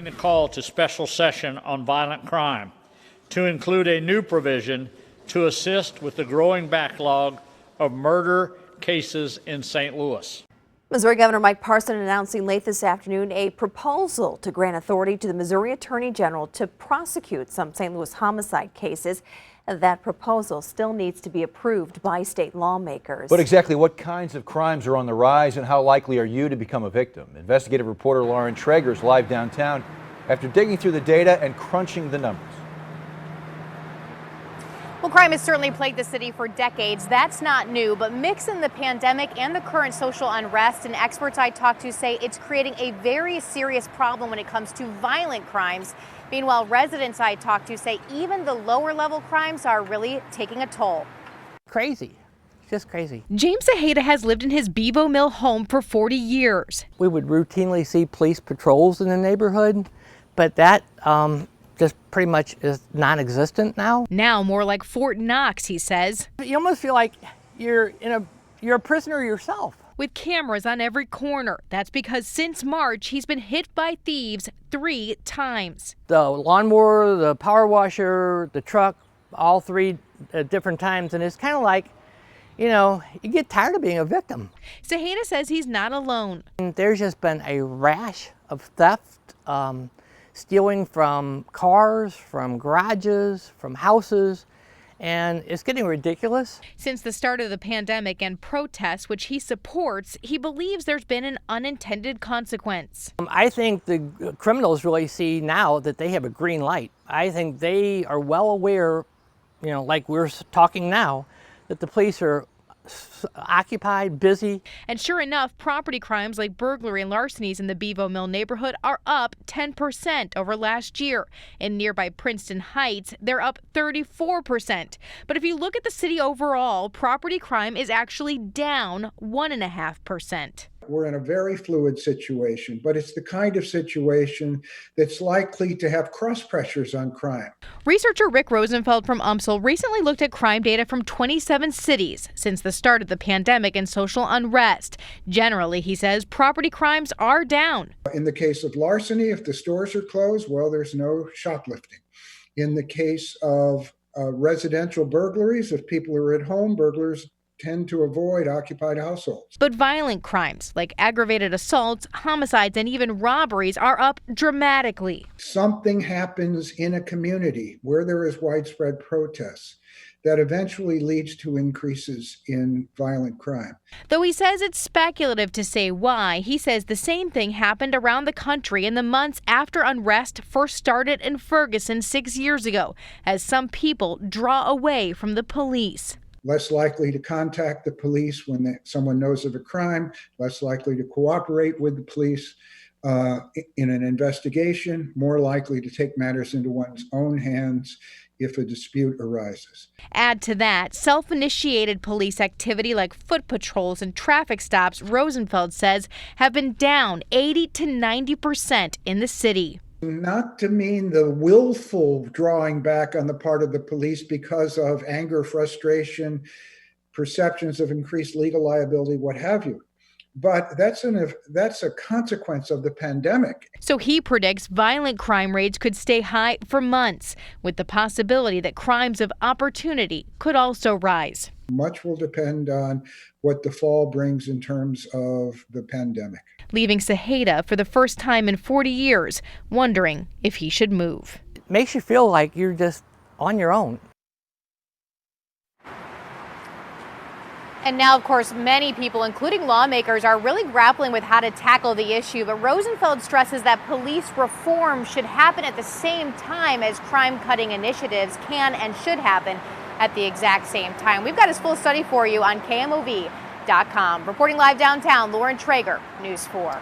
The call to special session on violent crime to include a new provision to assist with the growing backlog of murder cases in St. Louis. Missouri Governor Mike PARSON announcing late this afternoon a proposal to grant authority to the Missouri Attorney General to prosecute some St. Louis homicide cases. That proposal still needs to be approved by state lawmakers. But exactly what kinds of crimes are on the rise and how likely are you to become a victim? Investigative reporter Lauren Traeger is live downtown after digging through the data and crunching the numbers. Well, crime has certainly plagued the city for decades. That's not new, but mix in the pandemic and the current social unrest, and experts I talked to say it's creating a very serious problem when it comes to violent crimes. Meanwhile, residents I talked to say even the lower level crimes are really taking a toll. Crazy. Just crazy. James Zaheda has lived in his Bevo Mill home for 40 years. We would routinely see police patrols in the neighborhood, but that just pretty much is non-existent now. Now more like Fort Knox, he says. You almost feel like you're a prisoner yourself. With cameras on every corner. That's because since March, he's been hit by thieves 3 times. The lawnmower, the power washer, the truck, all 3 at different times. And it's kind of like, you get tired of being a victim. Zaheda says he's not alone. And there's just been a rash of theft, stealing from cars, from garages, from houses. And it's getting ridiculous. Since the start of the pandemic and protests, which he supports, he believes there's been an unintended consequence. I think the criminals really see now that they have a green light. I think they are well aware, like we're talking now, that the police are occupied, busy. And sure enough, property crimes like burglary and larcenies in the Bevo Mill neighborhood are up 10% over last year. In nearby Princeton Heights, they're up 34%. But if you look at the city overall, property crime is actually down 1.5%. We're in a very fluid situation, but it's the kind of situation that's likely to have cross pressures on crime. Researcher Rick Rosenfeld from UMSL recently looked at crime data from 27 cities since the start of the pandemic and social unrest. Generally, he says, property crimes are down. In the case of larceny, if the stores are closed, well, there's no shoplifting. In the case of residential burglaries, if people are at home, burglars tend to avoid occupied households. But violent crimes like aggravated assaults, homicides, and even robberies are up dramatically. Something happens in a community where there is widespread protests that eventually leads to increases in violent crime. Though he says it's speculative to say why, he says the same thing happened around the country in the months after unrest first started in Ferguson 6 years ago, as some people draw away from the police. Less likely to contact the police when someone knows of a crime, less likely to cooperate with the police in an investigation, more likely to take matters into one's own hands if a dispute arises. Add to that self-initiated police activity like foot patrols and traffic stops, Rosenfeld says, have been down 80 to 90% in the city. Not to mean the willful drawing back on the part of the police because of anger, frustration, perceptions of increased legal liability, what have you. But that's a consequence of the pandemic. So he predicts violent crime rates could stay high for months, with the possibility that crimes of opportunity could also rise. Much will depend on what the fall brings in terms of the pandemic. Leaving Zaheda for the first time in 40 years, wondering if he should move. It makes you feel like you're just on your own. And now, of course, many people, including lawmakers, are really grappling with how to tackle the issue. But Rosenfeld stresses that police reform should happen at the same time as crime-cutting initiatives can and should happen at the exact same time. We've got his full study for you on KMOV.com. Reporting live downtown, Lauren Traeger, News 4.